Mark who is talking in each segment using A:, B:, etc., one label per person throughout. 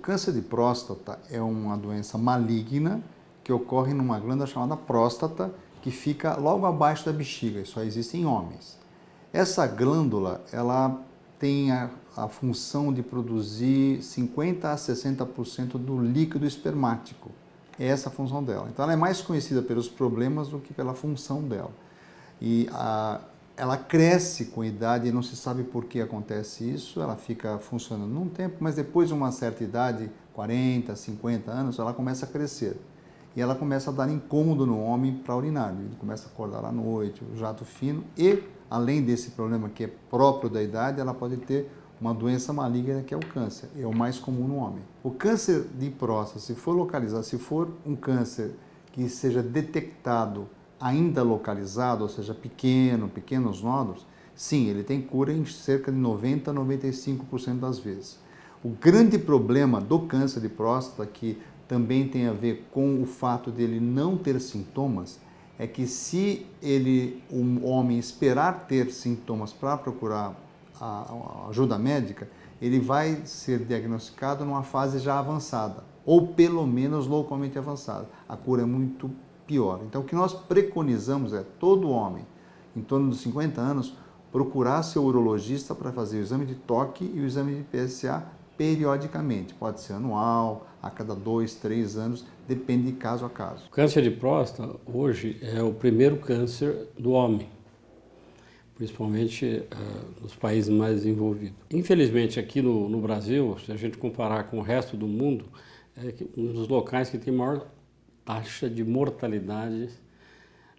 A: câncer de próstata é uma doença maligna que ocorre numa glândula chamada próstata, que fica logo abaixo da bexiga, e só existe em homens. Essa glândula, ela tem a função de produzir 50% a 60% do líquido espermático. É essa a função dela. Então ela é mais conhecida pelos problemas do que pela função dela. E ela cresce com a idade e não se sabe por que acontece isso, ela fica funcionando num tempo, mas depois de uma certa idade, 40, 50 anos, ela começa a crescer. E ela começa a dar incômodo no homem para urinar. Ele começa a acordar à noite, o jato fino, e além desse problema que é próprio da idade, ela pode ter uma doença maligna que é o câncer, é o mais comum no homem. O câncer de próstata, se for localizado, se for um câncer que seja detectado ainda localizado, ou seja, pequenos nódulos, sim, ele tem cura em cerca de 90% a 95% das vezes. O grande problema do câncer de próstata, que também tem a ver com o fato dele não ter sintomas, é que se um homem esperar ter sintomas para procurar a ajuda médica, ele vai ser diagnosticado numa fase já avançada, ou pelo menos localmente avançada. A cura é muito pior. Então, o que nós preconizamos é todo homem, em torno dos 50 anos, procurar seu urologista para fazer o exame de toque e o exame de PSA periodicamente. Pode ser anual, a cada 2, 3 anos, depende de caso a caso.
B: O câncer de próstata, hoje, é o primeiro câncer do homem, principalmente nos países mais desenvolvidos. Infelizmente, aqui no Brasil, se a gente comparar com o resto do mundo, é um dos locais que tem maior taxa de mortalidade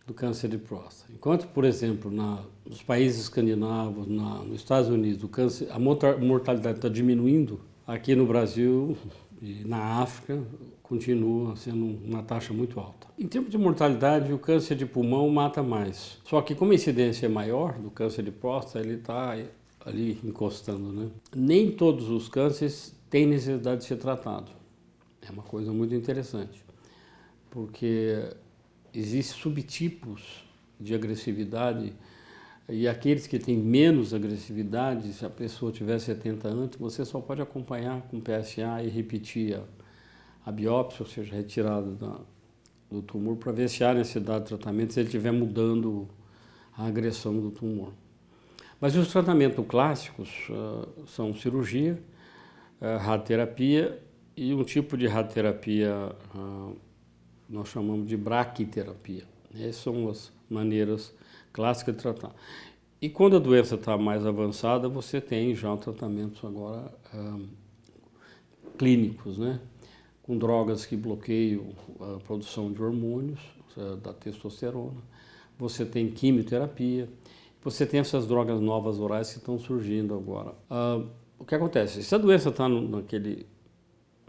B: do câncer de próstata. Enquanto, por exemplo, nos países escandinavos, nos Estados Unidos, a mortalidade está diminuindo, aqui no Brasil e na África continua sendo uma taxa muito alta. Em termos de mortalidade, o câncer de pulmão mata mais. Só que como a incidência é maior do câncer de próstata, ele está ali encostando, né? Nem todos os cânceres têm necessidade de ser tratado. É uma coisa muito interessante, porque existem subtipos de agressividade e aqueles que têm menos agressividade, se a pessoa tiver 70 anos, você só pode acompanhar com PSA e repetir a biópsia, ou seja, retirada do tumor, para ver se há necessidade de tratamento, se ele estiver mudando a agressão do tumor. Mas os tratamentos clássicos são cirurgia, radioterapia e um tipo de radioterapia nós chamamos de braquiterapia. Essas são as maneiras clássicas de tratar. E quando a doença está mais avançada, você tem já tratamentos agora clínicos, né? Com drogas que bloqueiam a produção de hormônios, da testosterona. Você tem quimioterapia, você tem essas drogas novas orais que estão surgindo agora. O que acontece? Se a doença está naquele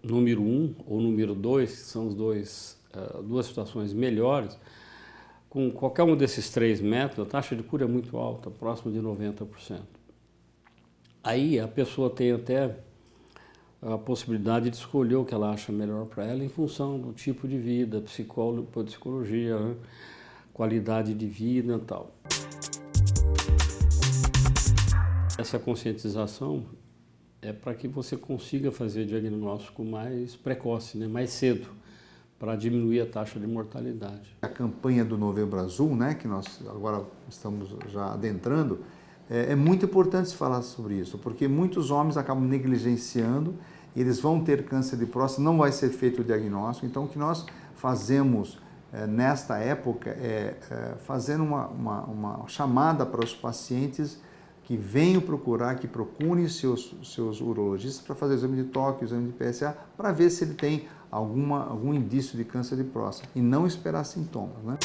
B: número 1 ou número 2, que são os duas situações melhores, com qualquer um desses 3 métodos, a taxa de cura é muito alta, próximo de 90%. Aí a pessoa tem até a possibilidade de escolher o que ela acha melhor para ela em função do tipo de vida, psicologia, né? Qualidade de vida e tal. Essa conscientização é para que você consiga fazer diagnóstico mais precoce, né? Mais cedo, para diminuir a taxa de mortalidade.
A: A campanha do Novembro Azul, né, que nós agora estamos já adentrando, é muito importante se falar sobre isso, porque muitos homens acabam negligenciando, eles vão ter câncer de próstata, não vai ser feito o diagnóstico. Então, o que nós fazemos nesta época é fazer uma chamada para os pacientes que venham procurar, que procurem seus urologistas para fazer o exame de toque, o exame de PSA, para ver se ele tem algum indício de câncer de próstata e não esperar sintomas, né?